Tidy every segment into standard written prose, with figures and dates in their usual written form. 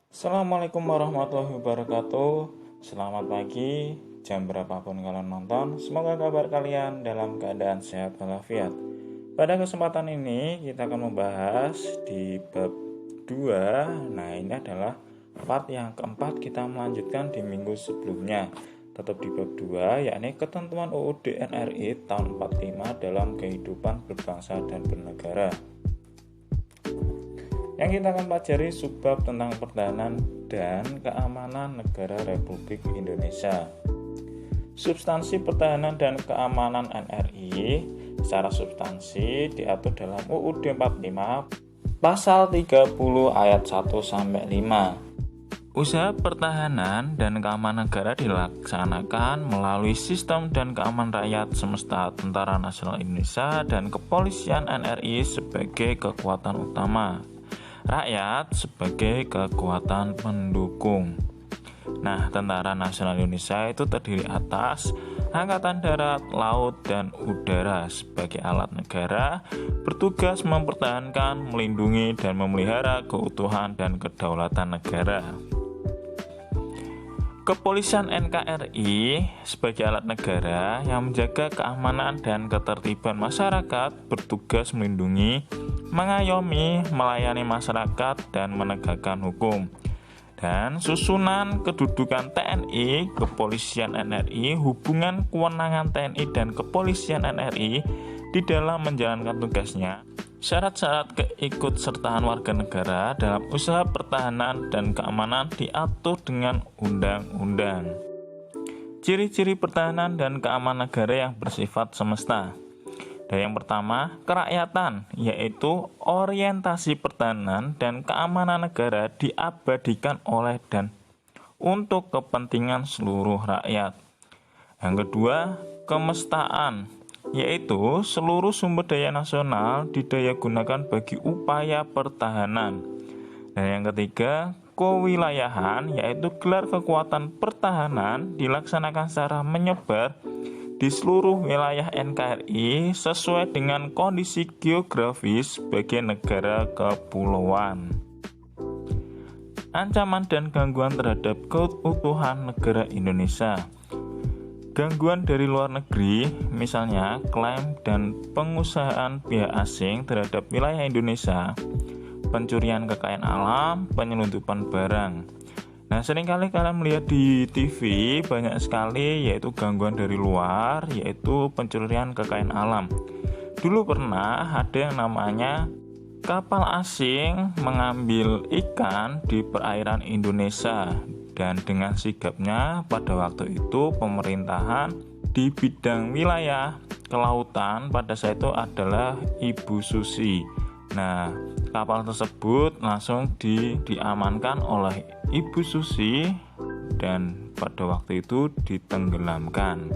Assalamualaikum warahmatullahi wabarakatuh. Selamat pagi, jam berapapun kalian nonton. Semoga kabar kalian dalam keadaan sehat walafiat. Pada kesempatan ini kita akan membahas di bab 2. Nah, ini adalah part yang keempat, kita melanjutkan di minggu sebelumnya. Tetap di bab 2, yakni ketentuan UUD NRI tahun 45 dalam kehidupan berbangsa dan bernegara. Yang kita akan pelajari subbab tentang pertahanan dan keamanan negara Republik Indonesia. Substansi pertahanan dan keamanan NRI secara substansi diatur dalam UUD 45 pasal 30 ayat 1-5. Usaha pertahanan dan keamanan negara dilaksanakan melalui sistem dan keamanan rakyat semesta Tentara Nasional Indonesia dan Kepolisian NRI sebagai kekuatan utama, rakyat sebagai kekuatan pendukung. Nah, Tentara Nasional Indonesia itu terdiri atas Angkatan Darat, Laut, dan Udara sebagai alat negara, bertugas mempertahankan, melindungi, dan memelihara keutuhan dan kedaulatan negara. Kepolisian NKRI sebagai alat negara yang menjaga keamanan dan ketertiban masyarakat, bertugas melindungi, mengayomi, melayani masyarakat, dan menegakkan hukum. Dan susunan kedudukan TNI, Kepolisian NRI, hubungan kewenangan TNI dan Kepolisian NRI di dalam menjalankan tugasnya, syarat-syarat keikutsertaan warga negara dalam usaha pertahanan dan keamanan diatur dengan undang-undang. Ciri-ciri pertahanan dan keamanan negara yang bersifat semesta. Dan yang pertama, kerakyatan, yaitu orientasi pertahanan dan keamanan negara diabadikan oleh dan untuk kepentingan seluruh rakyat. Yang kedua, kemestaan, yaitu seluruh sumber daya nasional didayagunakan bagi upaya pertahanan. Dan yang ketiga, kewilayahan, yaitu gelar kekuatan pertahanan dilaksanakan secara menyebar di seluruh wilayah NKRI sesuai dengan kondisi geografis sebagai negara kepulauan. Ancaman dan gangguan terhadap keutuhan negara Indonesia. Gangguan dari luar negeri, misalnya klaim dan pengusahaan pihak asing terhadap wilayah Indonesia, pencurian kekayaan alam, penyelundupan barang. Nah, seringkali kalian melihat di TV banyak sekali yaitu gangguan dari luar, yaitu pencurian kekayaan alam. Dulu pernah ada yang namanya kapal asing mengambil ikan di perairan Indonesia, dan dengan sigapnya pada waktu itu pemerintahan di bidang wilayah kelautan pada saat itu adalah Ibu Susi. Nah, kapal tersebut langsung diamankan oleh Ibu Susi dan pada waktu itu ditenggelamkan.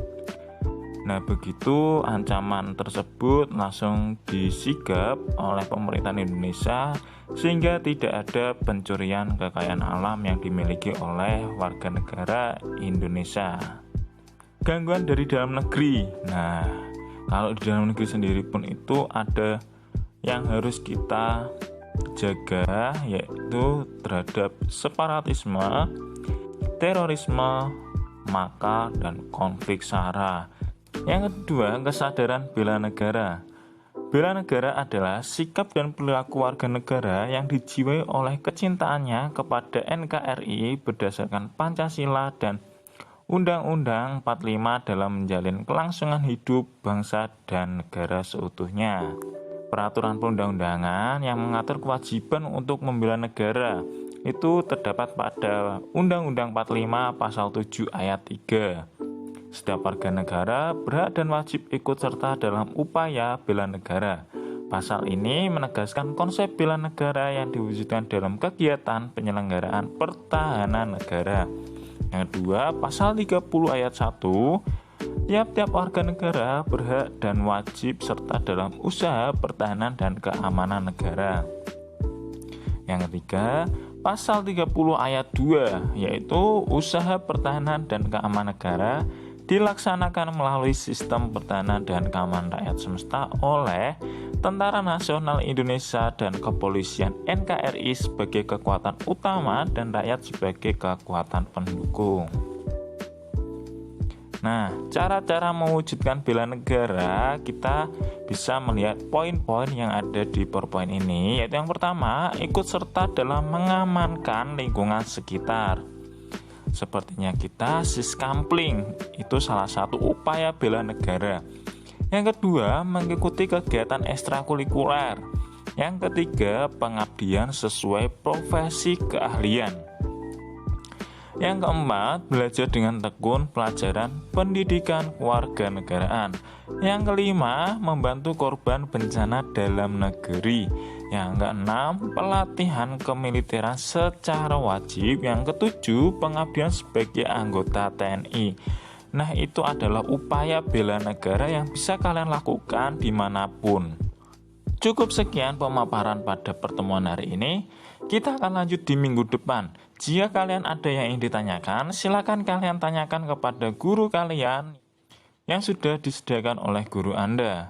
Nah, begitu ancaman tersebut langsung disigap oleh pemerintahan Indonesia sehingga tidak ada pencurian kekayaan alam yang dimiliki oleh warga negara Indonesia. Gangguan dari dalam negeri. Nah, kalau di dalam negeri sendiri pun itu ada yang harus kita jaga, yaitu terhadap separatisme, terorisme, makar, dan konflik SARA. Yang kedua, kesadaran bela negara. Bela negara adalah sikap dan perilaku warga negara yang dijiwai oleh kecintaannya kepada NKRI berdasarkan Pancasila dan Undang-Undang 45 dalam menjalin kelangsungan hidup bangsa dan negara seutuhnya. Peraturan perundang-undangan yang mengatur kewajiban untuk membela negara itu terdapat pada Undang-Undang 45 pasal 7 ayat 3. Setiap warga negara berhak dan wajib ikut serta dalam upaya bela negara. Pasal ini menegaskan konsep bela negara yang diwujudkan dalam kegiatan penyelenggaraan pertahanan negara. Yang kedua, pasal 30 ayat 1, tiap-tiap warga negara berhak dan wajib serta dalam usaha pertahanan dan keamanan negara. Yang ketiga, pasal 30 ayat 2, yaitu usaha pertahanan dan keamanan negara dilaksanakan melalui sistem pertahanan dan keamanan rakyat semesta oleh Tentara Nasional Indonesia dan Kepolisian NKRI sebagai kekuatan utama dan rakyat sebagai kekuatan pendukung. Nah, cara-cara mewujudkan bela negara, kita bisa melihat poin-poin yang ada di PowerPoint ini, yaitu yang pertama, ikut serta dalam mengamankan lingkungan sekitar. Sepertinya kita siskampling, itu salah satu upaya bela negara. Yang kedua, mengikuti kegiatan ekstrakurikuler. Yang ketiga, pengabdian sesuai profesi keahlian. Yang keempat, belajar dengan tekun pelajaran pendidikan kewarganegaraan. Yang kelima, membantu korban bencana dalam negeri. Yang keenam, pelatihan kemiliteran secara wajib. Yang ketujuh, pengabdian sebagai anggota TNI. Nah, itu adalah upaya bela negara yang bisa kalian lakukan dimanapun. Cukup sekian pemaparan pada pertemuan hari ini. Kita akan lanjut di minggu depan. Jika kalian ada yang ingin ditanyakan, silakan kalian tanyakan kepada guru kalian yang sudah disediakan oleh guru Anda.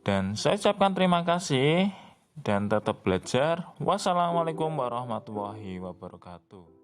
Dan saya ucapkan terima kasih dan tetap belajar. Wassalamualaikum warahmatullahi wabarakatuh.